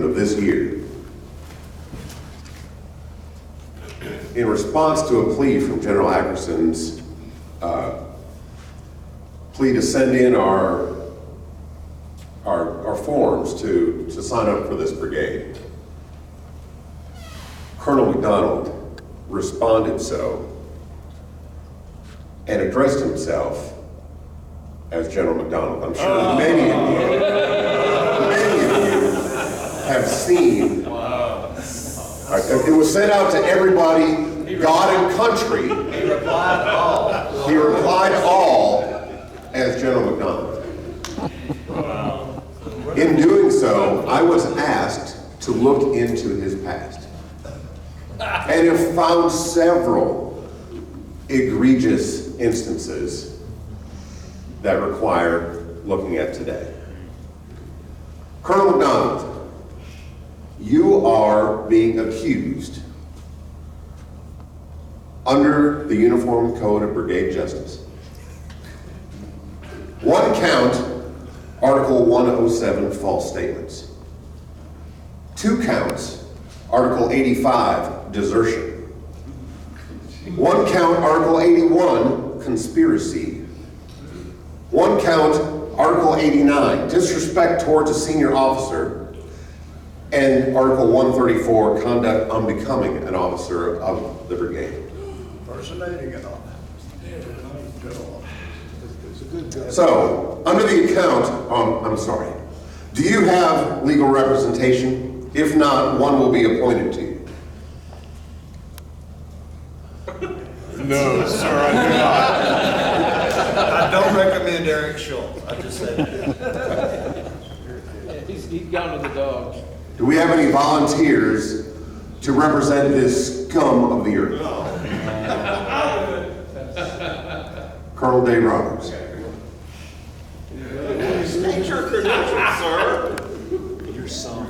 of this year, in response to a plea from General Ackerson's plea to send in our forms to sign up for this brigade, Colonel McDonald responded so and addressed himself as General McDonald. I'm sure many of you have seen. It was sent out to everybody, God and country. He replied all. He replied all as General McDonald. In doing so, I was asked to look into his past and have found several egregious instances that require looking at today. Colonel McDonald, you are being accused under the Uniform Code of Brigade Justice. One count, Article 107, false statements. 2 counts, Article 85, desertion. 1 count, Article 81, conspiracy. 1 count, Article 89, disrespect towards a senior officer. And Article 134, conduct unbecoming an officer of the brigade. Personating an officer. So, under the account, I'm sorry, do you have legal representation? If not, one will be appointed to you. No, sir, I do not. I don't recommend Eric Schultz. I just said that. He's gone to the dogs. Do we have any volunteers to represent this scum of the earth? Colonel Dave Roberts. State your credentials, sir. You're soft.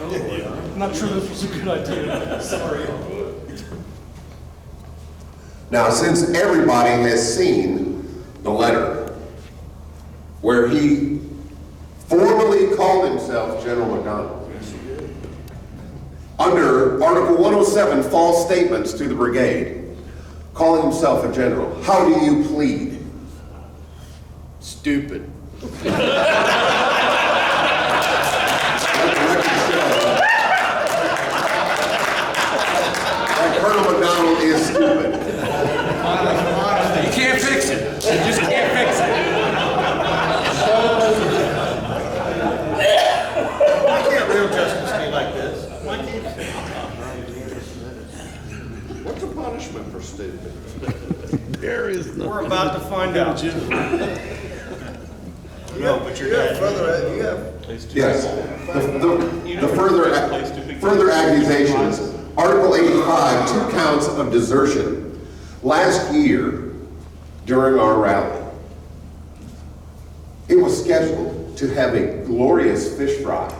I'm not sure this was a good idea. Sorry. Now, since everybody has seen the letter where he formally called himself General McDonald, under Article 107, false statements to the brigade, calling himself a general, how do you plead? Stupid. And Colonel McDonald is stupid. You can't fix it. You just can't fix it. Why can't real justice be like this? Why can't it? What's the punishment for stupid? There is no. We're about to find out. No, but you're dead. Yes. The further accusations, Article 85, 2 counts of desertion. Last year, during our rally, it was scheduled to have a glorious fish fry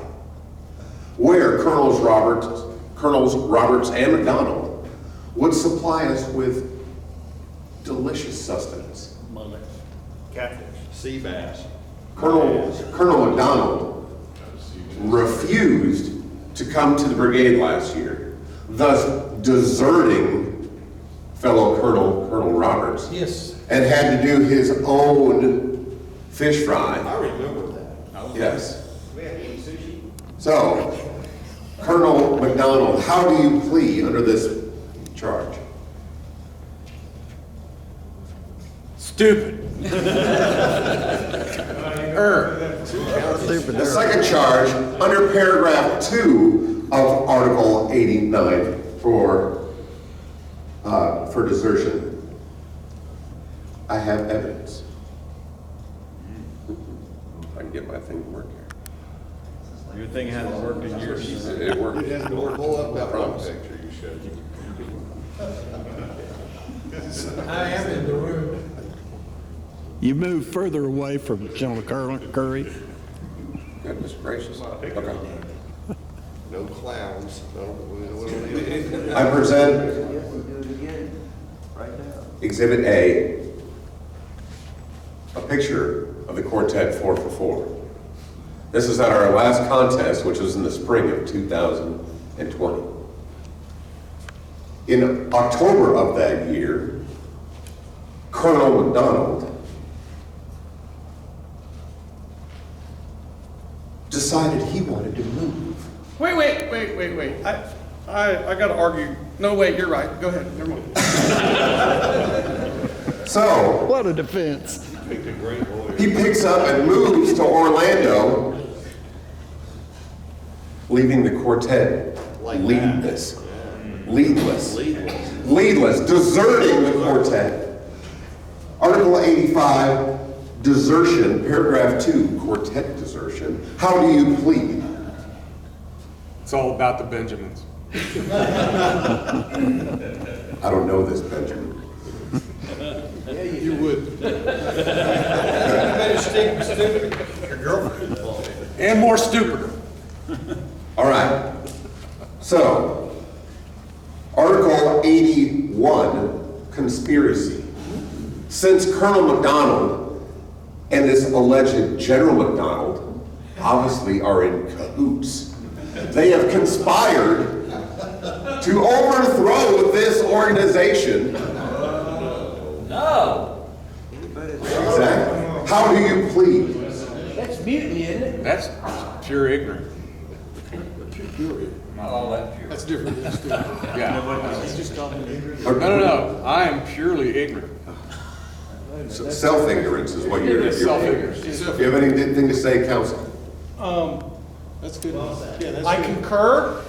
where Colonels Roberts and McDonald would supply us with delicious sustenance. Catfish. Sea bass. Colonel McDonald refused to come to the brigade last year, thus deserting fellow Colonel Roberts. Yes. And had to do his own fish fry. I remember that. Yes. So, Colonel McDonald, how do you plead under this charge? Stupid. The second charge, under paragraph 2 of Article 89 for desertion, I have evidence. If I can get my thing to work here. Your thing hasn't worked in years. It worked. It hasn't worked. Pull up that one picture you showed. I am in the room. You move further away from General Curry. Goodness gracious. Okay. No clowns. I present Exhibit A, a picture of the Quartet 4 for 4. This is at our last contest, which was in the spring of 2020. In October of that year, Colonel McDonald decided he wanted to move. Wait. I gotta argue. No, wait, you're right. Go ahead, never mind. So, What a defense. he picks up and moves to Orlando, leaving the quartet leadless, deserting the quartet. Article 85, desertion, paragraph 2, quartet desertion. How do you plead? It's all about the Benjamins. I don't know this, Benjamin. You would. Your girlfriend involved. And more stupider. All right. So, Article 81, conspiracy. Since Colonel McDonald and this alleged General McDonald obviously are in cahoots, they have conspired to overthrow this organization. No. Exactly. How do you plead? That's mutiny, isn't it? That's pure ignorant. Not all that pure. That's different. Yeah. No. I am purely ignorant. Self-ignorance is what you're. Self-ignorance. Do you have anything to say, counsel? That's good. Yeah, that's I concur.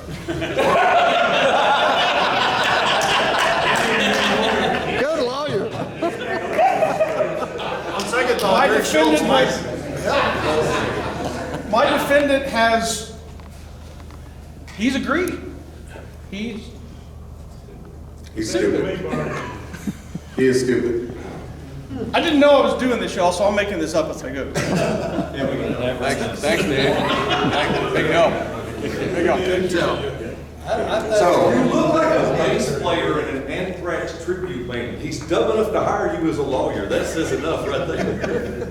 Good lawyer. On second thought, My defendant has, he's agreed. He's stupid. He is stupid. I didn't know I was doing this, y'all, so I'm making this up as I go. Thanks, Dan. Big help. Big help. So, You look like a bass player in an Anthrax tribute band. He's dumb enough to hire you as a lawyer. That says enough right there.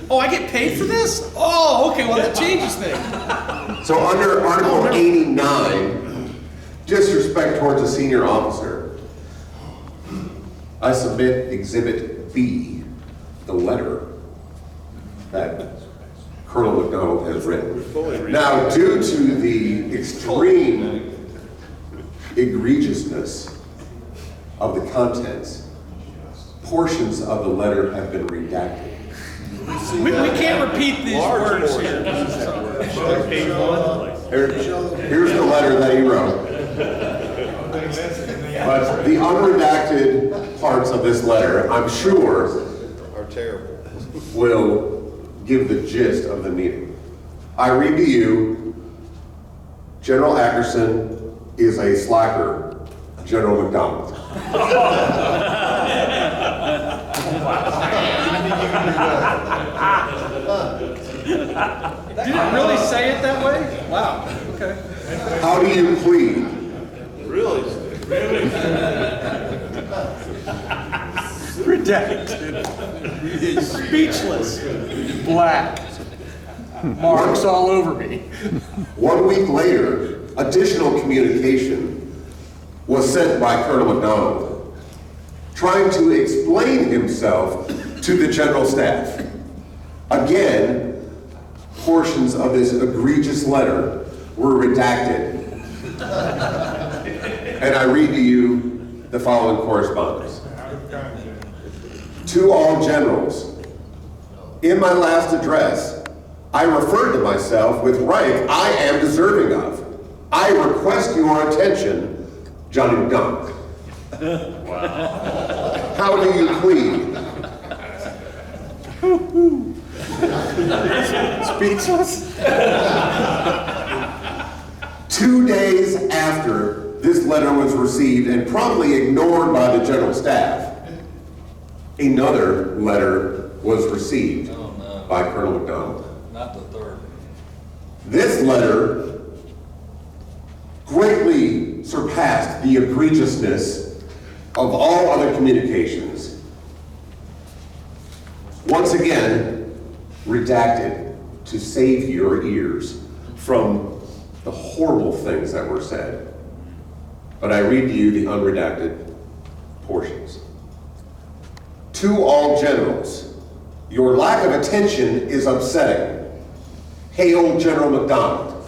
Oh, I get paid for this? Oh, okay, well, that changes things. so under Article 89, disrespect towards a senior officer, I submit Exhibit B, the letter that Colonel McDonald has written. Now, due to the extreme egregiousness of the contents, portions of the letter have been redacted. We can't repeat these words here. Here's the letter that he wrote. But the unredacted parts of this letter, I'm sure, Are terrible. will give the gist of the meeting. I read to you, General Ackerson is a slacker, General McDonald. Did it really say it that way? Wow, okay. How do you plead? Really? Redacted. Speechless. Black. Marks all over me. 1 week later, additional communication was sent by Colonel McDonald, trying to explain himself to the general staff. Again, portions of this egregious letter were redacted. And I read to you the following correspondence. To all generals, in my last address, I referred to myself with rank I am deserving of. I request your attention, Johnny McDonald. Wow. How do you plead? Speechless. 2 days after this letter was received and promptly ignored by the general staff, another letter was received by Colonel McDonald. Not the third. This letter greatly surpassed the egregiousness of all other communications. Once again, redacted to save your ears from the horrible things that were said. But I read to you the unredacted portions. To all generals, your lack of attention is upsetting. Hey, old General McDonald.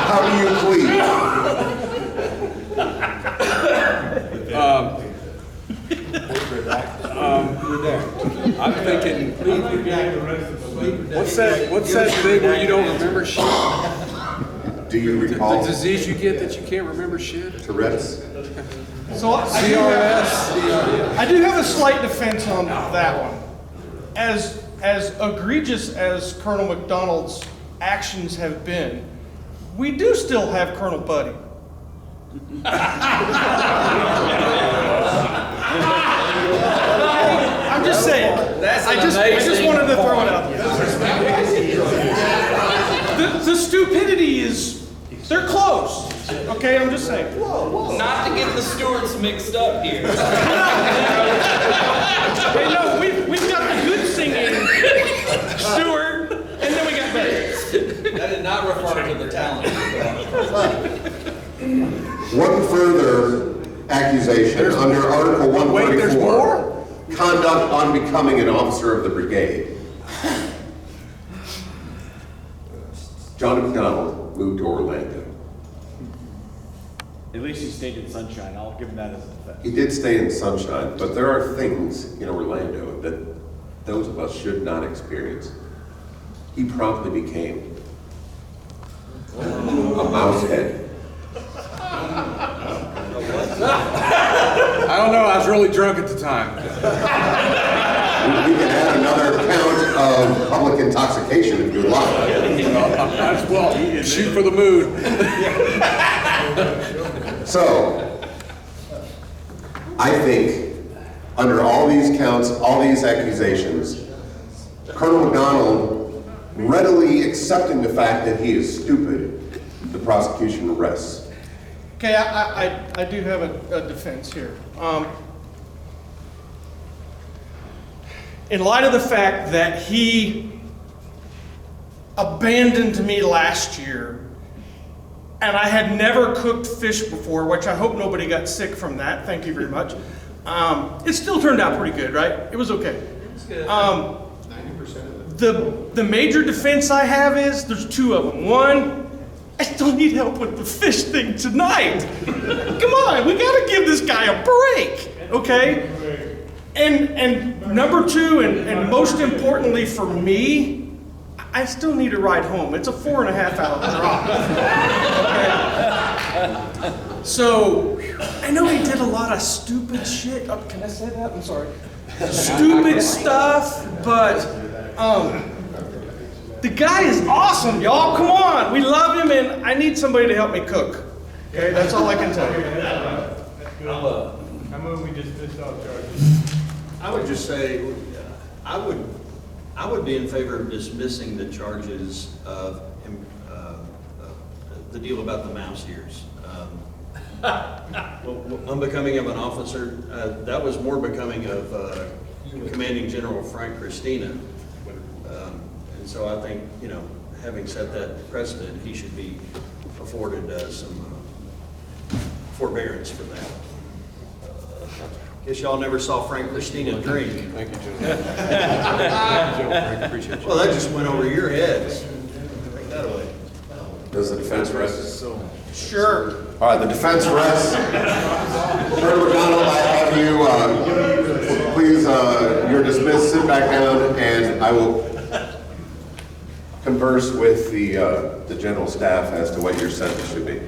How do you plead? I'm thinking, what's that thing where you don't remember shit? Do you The recall disease you get that you can't remember shit? Tourette's? So I do have a slight defense on that one. As egregious as Colonel McDonald's actions have been, we do still have Colonel Buddy. I'm just saying. I just wanted to throw it out there. The stupidity is, they're close. Okay, I'm just saying. Not to get the stewards mixed up here. Hey, no, we've got the good singing Stewart, and then we got Betty. That did not refer to the talent. One further accusation under Article 134. Wait, there's more? Conduct unbecoming an officer of the brigade. John McDonald moved to Orlando. At least he stayed in sunshine. I'll give him that as a defense. He did stay in sunshine, but there are things in Orlando that those of us should not experience. He promptly became a mousehead. I don't know, I was really drunk at the time. We can add another count of public intoxication if you'd like. Might as well, shoot for the moon. So, I think under all these counts, all these accusations, Colonel McDonald readily accepting the fact that he is stupid, the prosecution rests. Okay, I do have a defense here. In light of the fact that he abandoned me last year, and I had never cooked fish before, which I hope nobody got sick from that, thank you very much. It still turned out pretty good, right? It was okay. The major defense I have is, there's two of them. One, I still need help with the fish thing tonight. Come on, we gotta give this guy a break, okay? And number two, and most importantly for me, I still need a ride home. It's a 4.5 hour drive. Okay? So, I know he did a lot of stupid shit. Oh, can I say that? I'm sorry. Stupid stuff, but the guy is awesome, y'all. Come on, we love him, and I need somebody to help me cook. Okay, that's all I can tell you. I move we dismiss all charges. I would just say, I would be in favor of dismissing the charges of the deal about the mouse ears. Unbecoming of an officer, that was more becoming of Commanding General Frank Christina. And so I think, having set that precedent, he should be afforded some forbearance for that. Guess y'all never saw Frank Christina drink. Thank you, Joe. Appreciate you. Well, that just went over your heads. Take that away. Does the defense rest? Sure. All right, the defense rests. Colonel McDonald, I have you, please, you're dismissed, sit back down, and I will converse with the general staff as to what your sentence should be.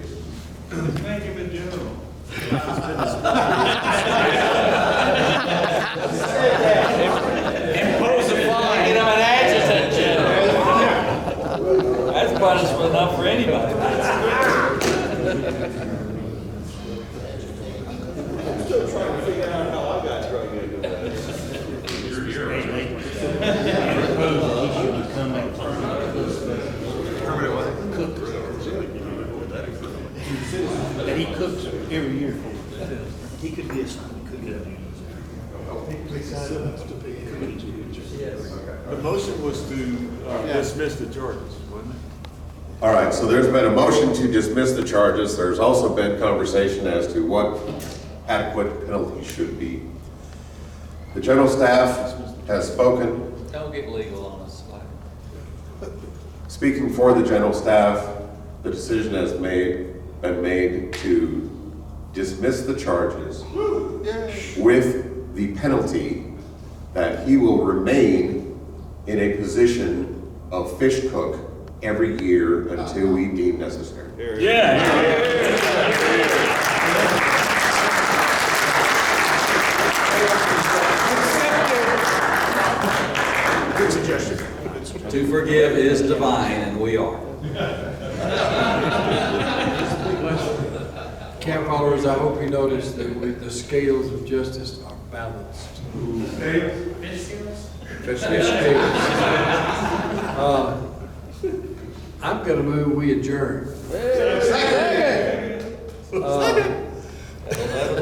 Thank you, Mr. General. Impose a fine. Get him an adjutant, General. That's punishment enough for anybody. Still trying to figure out how I got drug into that. That he He could be assigned, could get The motion was to dismiss the charges, wasn't it? All right, so there's been a motion to dismiss the charges. There's also been conversation as to what adequate penalty should be. The general staff has spoken. Don't get legal on us. Speaking for the general staff, the decision has been made to dismiss the charges with the penalty that he will remain in a position of fish cook every year until we deem necessary. Good suggestion. To forgive is divine, and we are. Camp followers, I hope you notice that the scales of justice are balanced. Fish scales. I'm gonna move, we adjourn.